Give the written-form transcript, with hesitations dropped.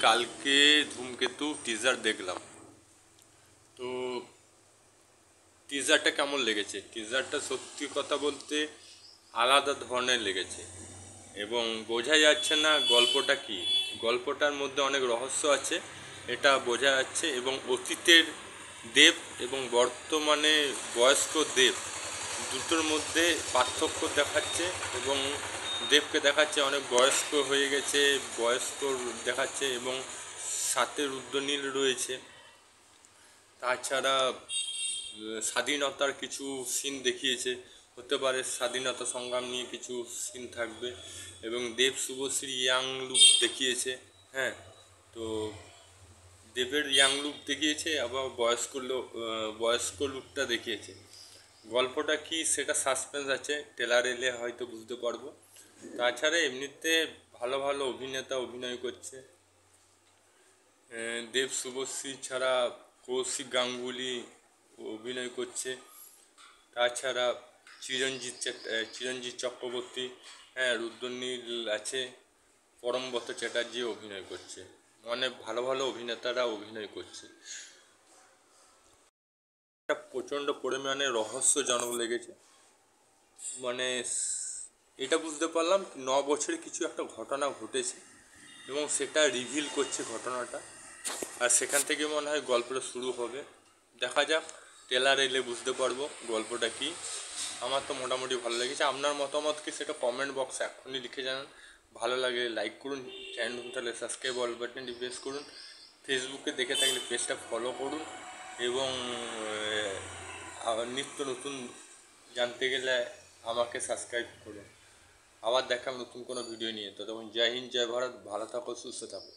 কালকে ধূমকেতু টিজার দেখলাম। তো টিজারটা কেমন লেগেছে? টিজারটা সত্যি কথা বলতে আলাদা ধরনের লেগেছে এবং বোঝা যাচ্ছে না গল্পটা কি। গল্পটার মধ্যে অনেক রহস্য আছে, এটা বোঝা যাচ্ছে। এবং অতীতের দেব এবং বর্তমানে বয়স্ক দেব দুটোর মধ্যে পার্থক্য দেখাচ্ছে এবং দেবকে দেখাচ্ছে অনেক বয়স্ক হয়ে গেছে, বয়স্ক দেখাচ্ছে এবং সাথে রুদ্রনীল রয়েছে। তাছাড়া স্বাধীনতার কিছু সিন দেখিয়েছে, হতে পারে স্বাধীনতা সংগ্রাম নিয়ে কিছু সিন থাকবে। এবং দেব শুভশ্রী ইয়াং লুক দেখিয়েছে। হ্যাঁ, তো দেবের ইয়াং লুক দেখিয়েছে, আবার বয়স্ক লুকটা দেখিয়েছে। গল্পটা কি সেটা সাসপেন্স আছে, ট্রেলার এলে হয়তো বুঝতে পারবো। তাছাড়া এমনিতে ভালো ভালো অভিনেতা অভিনয় করছে। দেব শুভশ্রী ছাড়া কৌশিক গাঙ্গুলি অভিনয় করছে। তাছাড়া চিরঞ্জিত চক্রবর্তী, হ্যাঁ, রুদ্রনীল আছে, পরমব্রত চ্যাটার্জি অভিনয় করছে। অনেক ভালো ভালো অভিনেতারা অভিনয় করছে। একটা প্রচণ্ড পরিমাণে রহস্যজনক লেগেছে। মানে এটা বুঝতে পারলাম 9 বছরে কিছু একটা ঘটনা ঘটেছে এবং সেটা রিভিল করছে ঘটনাটা। আর সেখান থেকে মনে হয় গল্পটা শুরু হবে। দেখা যাক, ট্রেলার এলে বুঝতে পারবো গল্পটা কি। আমার তো মোটামুটি ভালো লেগেছে। আপনার মতামত কি সেটা কমেন্ট বক্সে এখনই লিখে জানান। ভালো লাগে লাইক করুন, চ্যানেল তাহলে সাবস্ক্রাইব অল বাটনটি প্রেস করুন। ফেসবুকে দেখে থাকলে পেজটা ফলো করুন এবং নিত্য নতুন জানতে গেলে আমাকে সাবস্ক্রাইব করুন। আবার দেখা নতুন কোনো ভিডিও নিয়ে। ততক্ষণ জয় হিন্দ, জয় ভারত, ভালো থাকো, সুস্থ থাকো।